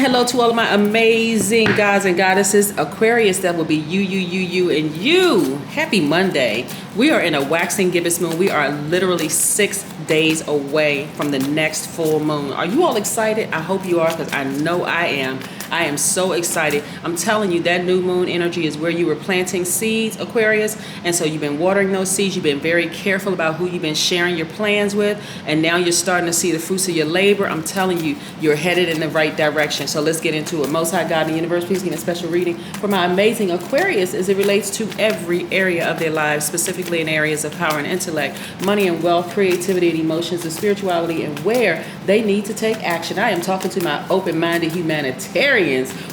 hello to all of my amazing gods and goddesses. Aquarius, that will be you, and you. Happy Monday. We are in a waxing gibbous moon. We are literally 6 days away from the next full moon. Are you all excited? I hope you are, because I know I am. I am so excited. I'm telling you, that new moon energy is where you were planting seeds, Aquarius. And so you've been watering those seeds. You've been very careful about who you've been sharing your plans with. And now you're starting to see the fruits of your labor. I'm telling you, you're headed in the right direction. So let's get into it. Most High God in the universe, please give me a special reading for my amazing Aquarius as it relates to every area of their lives, specifically in areas of power and intellect, money and wealth, creativity and emotions, and spirituality, and where they need to take action. I am talking to my open-minded humanitarians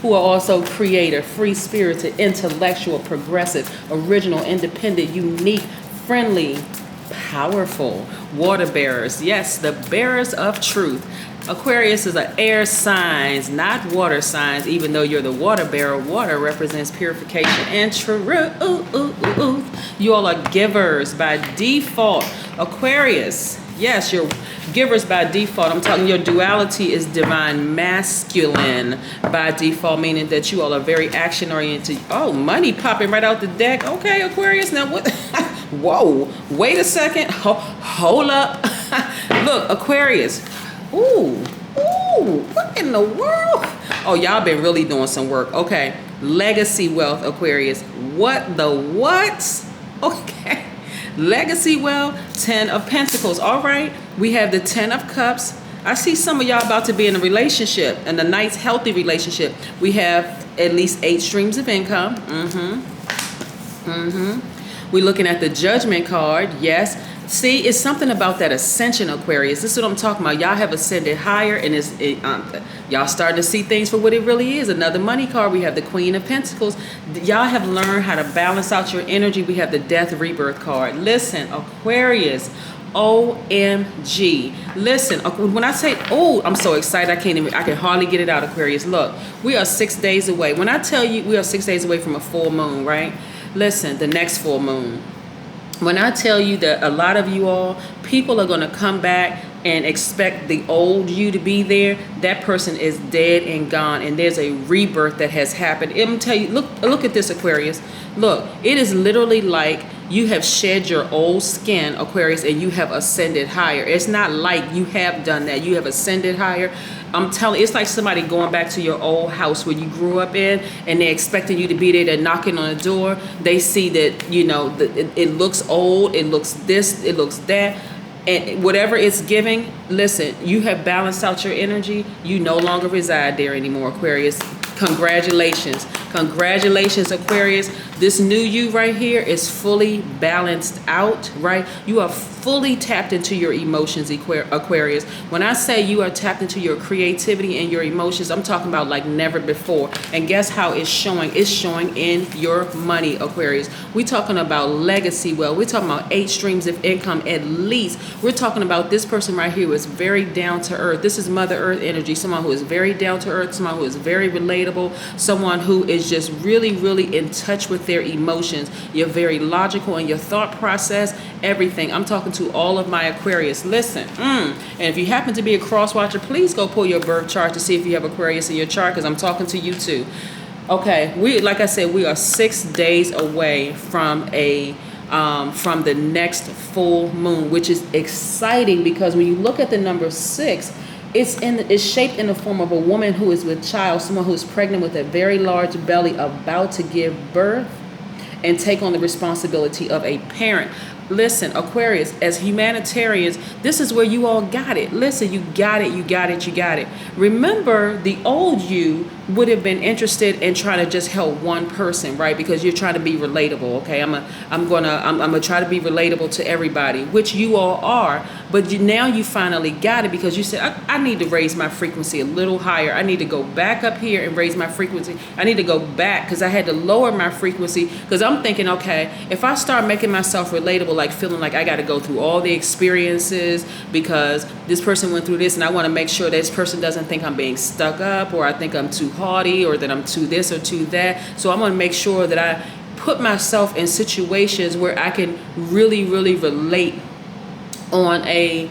who are also creative, free-spirited, intellectual, progressive, original, independent, unique, friendly, powerful water bearers. Yes, the bearers of truth. Aquarius is an air signs, not water signs, even though you're the water bearer. Water represents purification and truth. You all are givers by default. Aquarius, yes, you're givers by default. I'm talking your duality is divine masculine by default, meaning that you all are very action oriented. Oh, money popping right out the deck. Okay, Aquarius, now what? Whoa, wait a second. Hold up. Look, Aquarius. Ooh, what in the world? Oh, y'all been really doing some work. Okay, legacy wealth, Aquarius. What the what? Okay, legacy wealth, 10 of Pentacles. All right, we have the 10 of Cups. I see some of y'all about to be in a relationship, and a nice, healthy relationship. We have at least 8 streams of income. We're looking at the Judgment card. Yes. See, it's something about that ascension, Aquarius. This is what I'm talking about. Y'all have ascended higher, and y'all starting to see things for what it really is. Another money card. We have the Queen of Pentacles. Y'all have learned how to balance out your energy. We have the Death Rebirth card. Listen, Aquarius. OMG. Listen, when I say, oh, I'm so excited, I can hardly get it out, Aquarius. Look, we are 6 days away. When I tell you we are 6 days away from a full moon, right? Listen, the next full moon. When I tell you that a lot of you all, people are going to come back and expect the old you to be there, that person is dead and gone, and there's a rebirth that has happened. I'm gonna tell you, look at this, Aquarius. Look, it is literally like you have shed your old skin, Aquarius, and you have ascended higher. It's not like you have done that. You have ascended higher. I'm telling you, it's like somebody going back to your old house where you grew up in, and they're expecting you to be there. They're knocking on the door. They see that, you know, it looks old, it looks this, it looks that. And whatever it's giving, listen, you have balanced out your energy. You no longer reside there anymore, Aquarius. Congratulations. Congratulations, Aquarius. This new you right here is fully balanced out, right? You are fully tapped into your emotions, Aquarius. When I say you are tapped into your creativity and your emotions, I'm talking about like never before. And guess how it's showing? It's showing in your money, Aquarius. We're talking about legacy wealth. We're talking about 8 streams of income at least. We're talking about this person right here who is very down to earth. This is Mother Earth energy. Someone who is very down to earth, someone who is very relatable, someone who is just really in touch with their emotions. You're very logical in your thought process, everything. I'm talking to all of my Aquarius. Listen, and if you happen to be a cross watcher, please go pull your birth chart to see if you have Aquarius in your chart, because I'm talking to you too. Okay, like I said, we are 6 days away from from the next full moon, which is exciting because when you look at the number 6, it's shaped in the form of a woman who is with child, someone who is pregnant with a very large belly, about to give birth and take on the responsibility of a parent. Listen, Aquarius, as humanitarians, this is where you all got it. Listen, you got it. Remember, the old you would have been interested in trying to just help one person, right? Because you're trying to be relatable, okay? I'm gonna try to be relatable to everybody, which you all are. But now you finally got it because you said, I need to raise my frequency a little higher. I need to go back up here and raise my frequency. I need to go back because I had to lower my frequency because I'm thinking, okay, if I start making myself relatable, like feeling like I got to go through all the experiences because this person went through this, and I want to make sure that this person doesn't think I'm being stuck up, or I think I'm too haughty, or that I'm too this or too that. So I'm going to make sure that I put myself in situations where I can really relate on a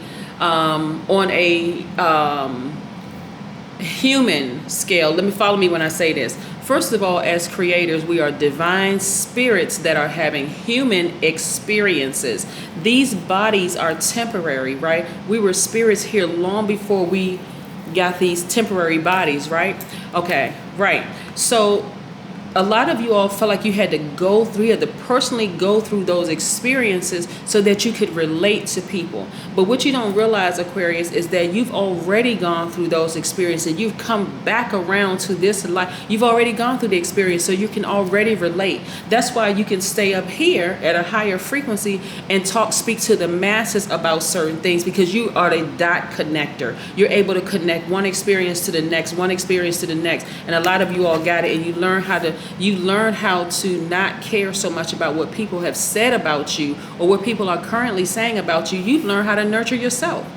human scale, let me follow me when I say this. First of all, as creators, we are divine spirits that are having human experiences. These bodies are temporary, right? We were spirits here long before we got these temporary bodies, right? Okay, right. So a lot of you all felt like you had to go through, you had to personally go through those experiences so that you could relate to people. But what you don't realize, Aquarius, is that you've already gone through those experiences. You've come back around to this life. You've already gone through the experience, so you can already relate. That's why you can stay up here at a higher frequency and speak to the masses about certain things, because you are a dot connector. You're able to connect one experience to the next, one experience to the next. And a lot of you all got it, and you learn how to not care so much about what people have said about you or what people are currently saying about you. You've learned how to nurture yourself.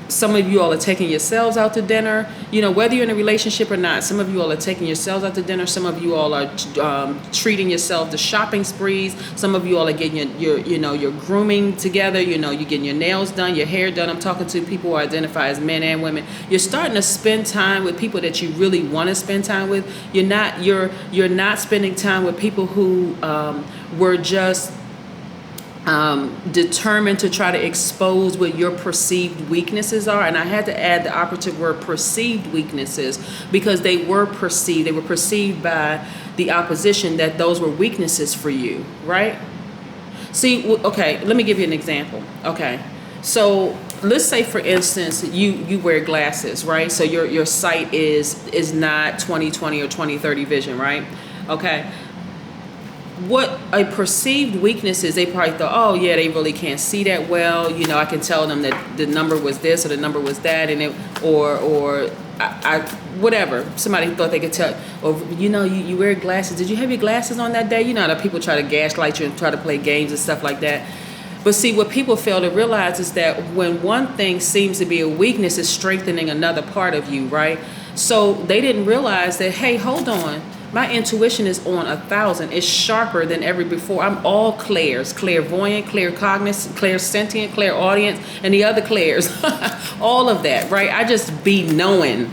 Some of you all are taking yourselves out to dinner, whether you're in a relationship or not. Some of you all are taking yourselves out to dinner. Some of you all are treating yourself to shopping sprees. Some of you all are getting your grooming together. You're getting your nails done, your hair done. I'm talking to people who identify as men and women. You're starting to spend time with people that you really want to spend time with. You're not spending time with people who were just determined to try to expose what your perceived weaknesses are. And I had to add the operative word perceived weaknesses, because they were perceived. They were perceived by the opposition that those were weaknesses for you, right? See, okay, let me give you an example. Okay, so let's say, for instance, you wear glasses, right? So your sight is not 20/20 or 20/30 vision, right? Okay. What a perceived weakness is, they probably thought, oh yeah, they really can't see that well. I can tell them that the number was this or the number was that, and I whatever. Somebody thought they could tell, or you wear glasses. Did you have your glasses on that day? How that people try to gaslight you and try to play games and stuff like that. But see, what people fail to realize is that when one thing seems to be a weakness, it's strengthening another part of you, right? So they didn't realize that, hey, hold on. My intuition is on 1,000. It's sharper than ever before. I'm all clairs, clairvoyant, claircognizant, clairsentient, clairaudient, and the other clairs. All of that, right? I just be knowing.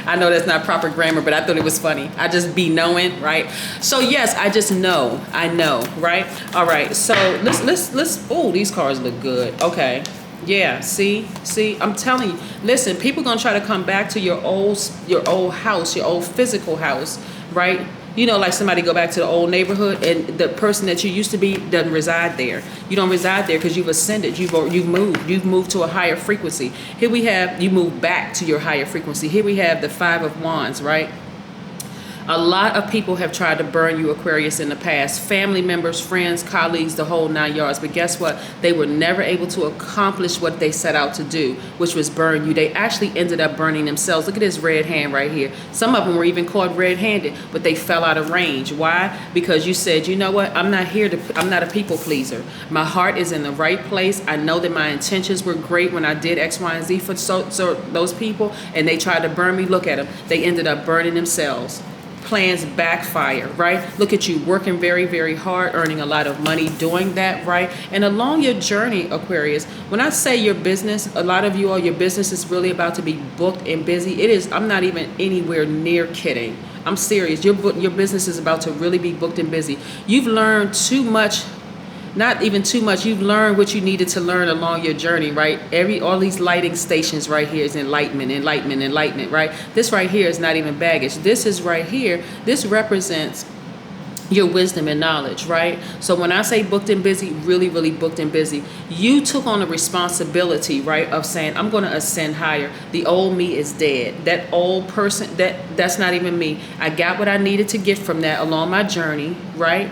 I know that's not proper grammar, but I thought it was funny. I just be knowing, right? So yes, I just know. I know, right? All right. So let's. Oh, these cards look good. Okay. Yeah, see, I'm telling you, listen, people gonna try to come back to your old house, your old physical house, right? Like somebody go back to the old neighborhood, and the person that you used to be doesn't reside there. You don't reside there because you've ascended, you've moved to a higher frequency. Here we have, you move back to your higher frequency. Here we have the 5 of Wands, right? A lot of people have tried to burn you, Aquarius, in the past. Family members, friends, colleagues, the whole 9 yards. But guess what? They were never able to accomplish what they set out to do, which was burn you. They actually ended up burning themselves. Look at this red hand right here. Some of them were even caught red-handed, but they fell out of range. Why? Because you said, you know what? I'm not a people pleaser. My heart is in the right place. I know that my intentions were great when I did X, Y, and Z for so those people, and they tried to burn me. Look at them. They ended up burning themselves. Plans backfire, right? Look at you working very, very hard, earning a lot of money doing that, right? And along your journey, Aquarius, when I say your business, a lot of you all, your business is really about to be booked and busy. It is. I'm not even anywhere near kidding. I'm serious. Your business is about to really be booked and busy. You've learned too much. Not even too much. You've learned what you needed to learn along your journey, right? All these lighting stations right here is enlightenment, right? This right here is not even baggage. This is right here. This represents your wisdom and knowledge, right? So when I say booked and busy, really, really booked and busy, you took on a responsibility, right, of saying, I'm going to ascend higher. The old me is dead. That old person, that's not even me. I got what I needed to get from that along my journey, right?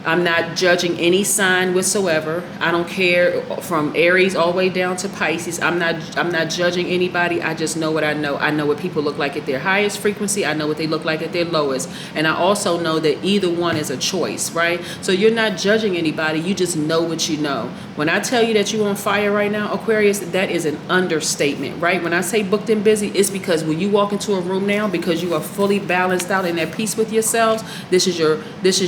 I'm not judging any sign whatsoever. I don't care from Aries all the way down to Pisces. I'm not judging anybody. I just know what I know. I know what people look like at their highest frequency. I know what they look like at their lowest. And I also know that either one is a choice, right? So you're not judging anybody. You just know what you know. When I tell you that you're on fire right now, Aquarius, that is an understatement, right? When I say booked and busy, it's because when you walk into a room now, because you are fully balanced out and at peace with yourselves, this is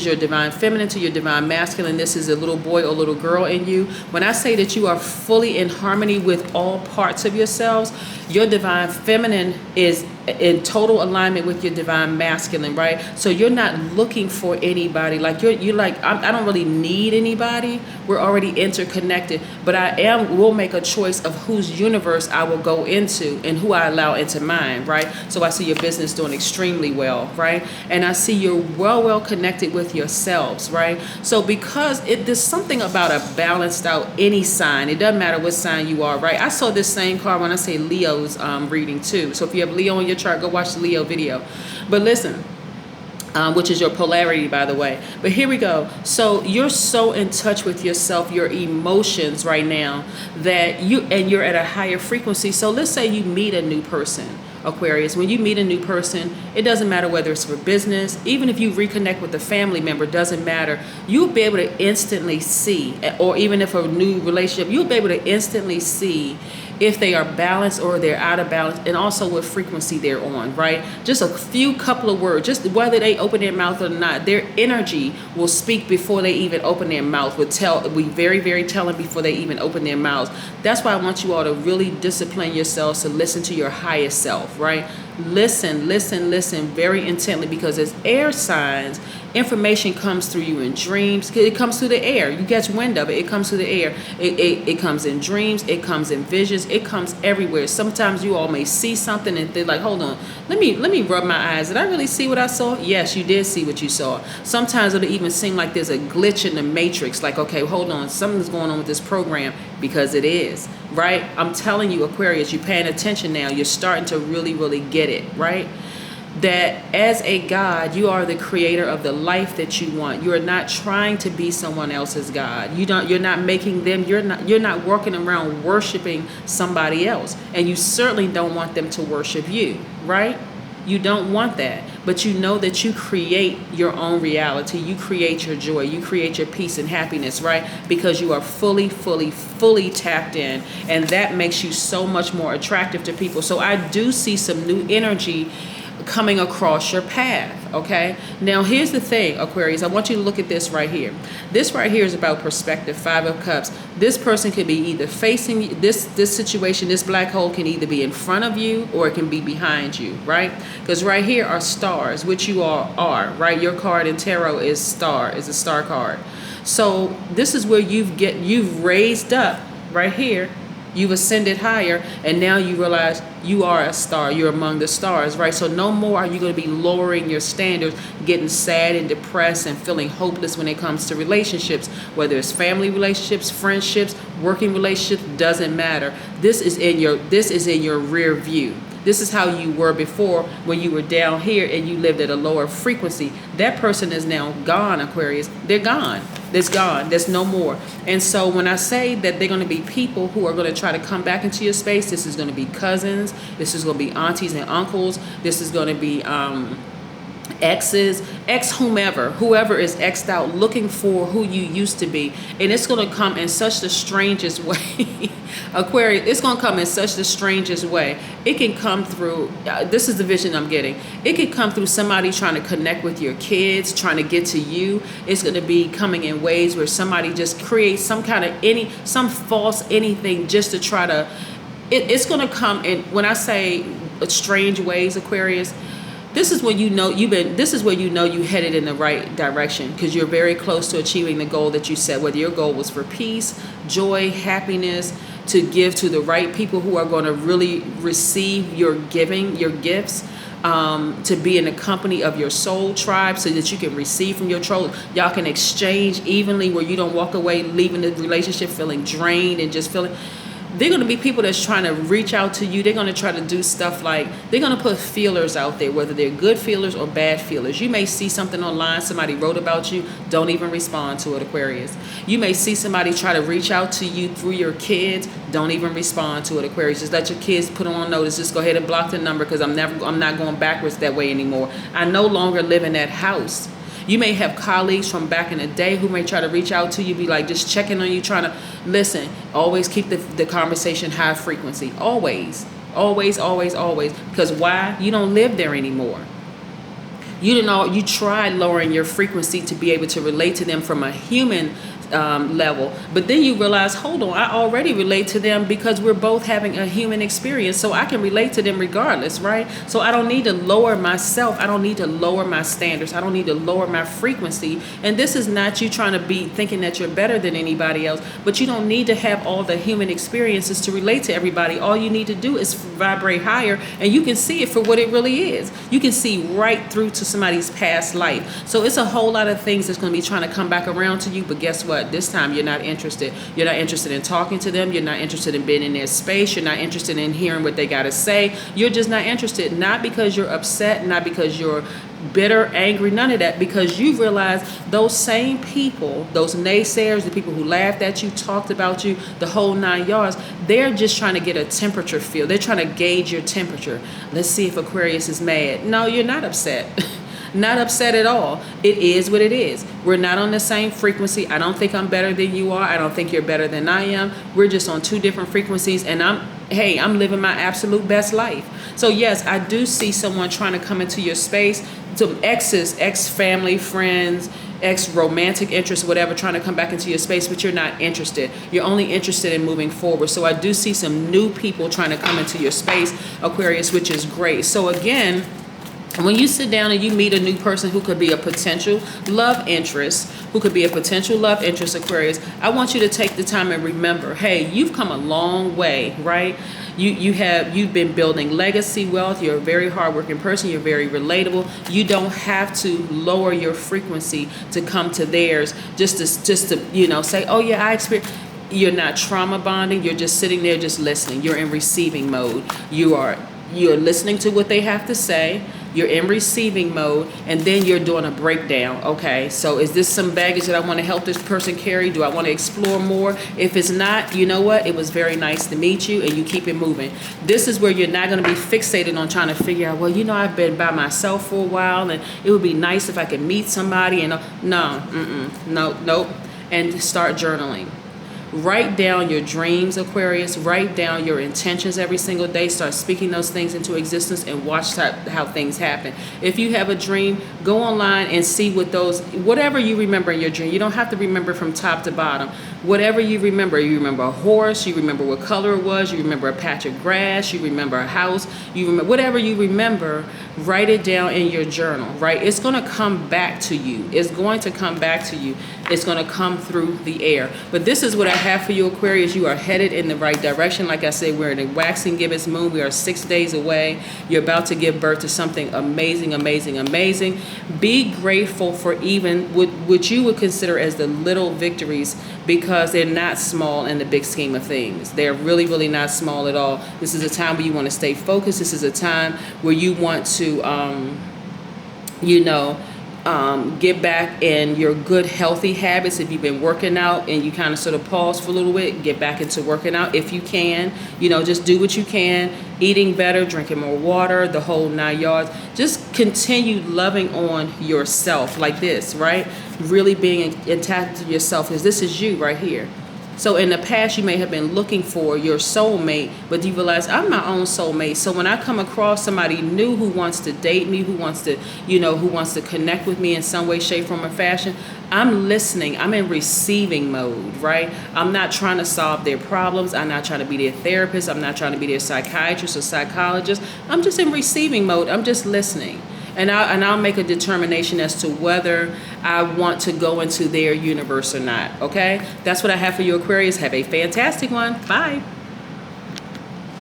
your divine feminine to your your divine masculine, this is a little boy or little girl in you. When I say that you are fully in harmony with all parts of yourselves, your divine feminine is in total alignment with your divine masculine, right? So you're not looking for anybody. Like you're like, I don't really need anybody. We're already interconnected, but will make a choice of whose universe I will go into and who I allow into mine, right? So I see your business doing extremely well, right? And I see you're well connected with yourselves, right? So because there's something about a balanced out any sign. It doesn't matter what sign you are, right? I saw this same card when I say Leo's reading too. So if you have Leo in your chart, go watch the Leo video. But listen, which is your polarity, by the way. But here we go. So you're so in touch with yourself, your emotions right now, that you're at a higher frequency. So let's say you meet a new person, Aquarius. When you meet a new person, it doesn't matter whether it's for business, even if you reconnect with a family member, doesn't matter. You'll be able to instantly see, or even if a new relationship, you'll be able to instantly see if they are balanced or they're out of balance, and also what frequency they're on, right? Just a few couple of words, just whether they open their mouth or not, their energy will speak before they even open their mouth, will be very telling before they even open their mouths. That's why I want you all to really discipline yourselves to listen to your highest self, right? Listen very intently, because as air signs, information comes through you in dreams. It comes through the air. You catch wind of it. It comes through the air. It comes in dreams. It comes in visions. It comes everywhere. Sometimes you all may see something and they're like, hold on, let me rub my eyes. Did I really see what I saw? Yes, you did see what you saw. Sometimes it'll even seem like there's a glitch in the matrix. Like, okay, hold on, something's going on with this program, because it is, right? I'm telling you, Aquarius, you're paying attention now. You're starting to really get it, right? That as a God, you are the creator of the life that you want. You are not trying to be someone else's God. You're not making them, you're not walking around worshiping somebody else. And you certainly don't want them to worship you, right? You don't want that. But you know that you create your own reality. You create your joy. You create your peace and happiness, right? Because you are fully tapped in. And that makes you so much more attractive to people. So I do see some new energy coming across your path, okay? Now, here's the thing, Aquarius. I want you to look at this right here. This right here is about perspective, 5 of Cups. This person could be either facing this situation, this black hole can either be in front of you or it can be behind you, right? Because right here are stars, which you all are, right? Your card in tarot is a star card. So this is where you've raised up right here. You've ascended higher, and now you realize you are a star. You're among the stars, right? So no more are you going to be lowering your standards, getting sad and depressed and feeling hopeless when it comes to relationships, whether it's family relationships, friendships, working relationships, doesn't matter. This is in your rear view. This is how you were before, when you were down here and you lived at a lower frequency. That person is now gone, Aquarius. They're gone. It's gone. There's no more. And so when I say that they're going to be people who are going to try to come back into your space, this is going to be cousins. This is going to be aunties and uncles. This is going to be exes, whoever is exed out, looking for who you used to be. And it's going to come in such the strangest way. Aquarius, it's going to come in such the strangest way. It can come through, this is the vision I'm getting. It could come through somebody trying to connect with your kids, trying to get to you. It's going to be coming in ways where somebody just creates some false anything just to try to, it's going to come in, when I say strange ways, Aquarius, this is when you know you headed in the right direction, because you're very close to achieving the goal that you set, whether your goal was for peace, joy, happiness, to give to the right people who are going to really receive your gifts, to be in the company of your soul tribe so that you can receive from your soul. Y'all can exchange evenly, where you don't walk away leaving the relationship feeling drained and just feeling. They're going to be people that's trying to reach out to you. They're going to try to do stuff like, they're going to put feelers out there, whether they're good feelers or bad feelers. You may see something online, somebody wrote about you, don't even respond to it, Aquarius. You may see somebody try to reach out to you through your kids, don't even respond to it, Aquarius. Just let your kids put on notice. Just go ahead and block the number, because I'm not going backwards that way anymore. I no longer live in that house. You may have colleagues from back in the day who may try to reach out to you, be like just checking on you, trying to listen. Always keep the conversation high frequency. Always. Because why? You don't live there anymore. You didn't know, you tried lowering your frequency to be able to relate to them from a human level, but then you realize, hold on, I already relate to them because we're both having a human experience, so I can relate to them regardless, right? So I don't need to lower myself, I don't need to lower my standards, I don't need to lower my frequency. And this is not you trying to be thinking that you're better than anybody else, but you don't need to have all the human experiences to relate to everybody. All you need to do is vibrate higher, and you can see it for what it really is. You can see right through to somebody's past life. So it's a whole lot of things that's going to be trying to come back around to you, but guess what? This time you're not interested. You're not interested in talking to them. You're not interested in being in their space. You're not interested in hearing what they got to say. You're just not interested, not because you're upset, not because you're bitter, angry, none of that, because you realize those same people, those naysayers, the people who laughed at you, talked about you, the whole 9 yards, they're just trying to get a temperature feel. They're trying to gauge your temperature. Let's see if Aquarius is mad. No, you're not upset. Not upset at all. It is what it is. We're not on the same frequency. I don't think I'm better than you are. I don't think you're better than I am. We're just on two different frequencies, and I'm living my absolute best life. So yes, I do see someone trying to come into your space, some exes, ex-family, friends, ex-romantic interests, whatever, trying to come back into your space, but you're not interested. You're only interested in moving forward. So I do see some new people trying to come into your space, Aquarius, which is great. So again, when you sit down and you meet a new person who could be a potential love interest, Aquarius, I want you to take the time and remember, hey, you've come a long way, right? You've been building legacy wealth. You're a very hardworking person. You're very relatable. You don't have to lower your frequency to come to theirs just to say, oh yeah, I experienced. You're not trauma bonding. You're just sitting there, just listening. You're in receiving mode. You're listening to what they have to say. You're in receiving mode, and then you're doing a breakdown. Okay, so is this some baggage that I want to help this person carry? Do I want to explore more? If it's not, you know what? It was very nice to meet you, and you keep it moving. This is where you're not going to be fixated on trying to figure out, well, I've been by myself for a while, and it would be nice if I could meet somebody. And nope. And start journaling. Write down your dreams, Aquarius. Write down your intentions every single day. Start speaking those things into existence and watch how things happen. If you have a dream, go online and see whatever you remember in your dream. You don't have to remember from top to bottom. Whatever you remember a horse, you remember what color it was, you remember a patch of grass, you remember a house, you remember whatever you remember, write it down in your journal, right? It's going to come back to you. It's going to come back to you. It's going to come through the air. But this is what I have for you, Aquarius. You are headed in the right direction. Like I said, we're in a waxing gibbous moon. We are 6 days away. You're about to give birth to something amazing, amazing, amazing. Be grateful for even what you would consider as the little victories, because they're not small in the big scheme of things. They're really, really not small at all. This is a time where you want to stay focused. This is a time where you want to, get back in your good, healthy habits. If you've been working out and you kind of sort of pause for a little bit, get back into working out if you can. Just do what you can. Eating better, drinking more water, the whole 9 yards. Just continue loving on yourself like this, right? Really being attached to yourself, because this is you right here. So in the past, you may have been looking for your soulmate, but you realize I'm my own soulmate. So when I come across somebody new who wants to date me, who wants to connect with me in some way, shape, form, or fashion, I'm listening. I'm in receiving mode, right? I'm not trying to solve their problems. I'm not trying to be their therapist. I'm not trying to be their psychiatrist or psychologist. I'm just in receiving mode. I'm just listening. And I'll make a determination as to whether I want to go into their universe or not, okay? That's what I have for you, Aquarius. Have a fantastic one. Bye.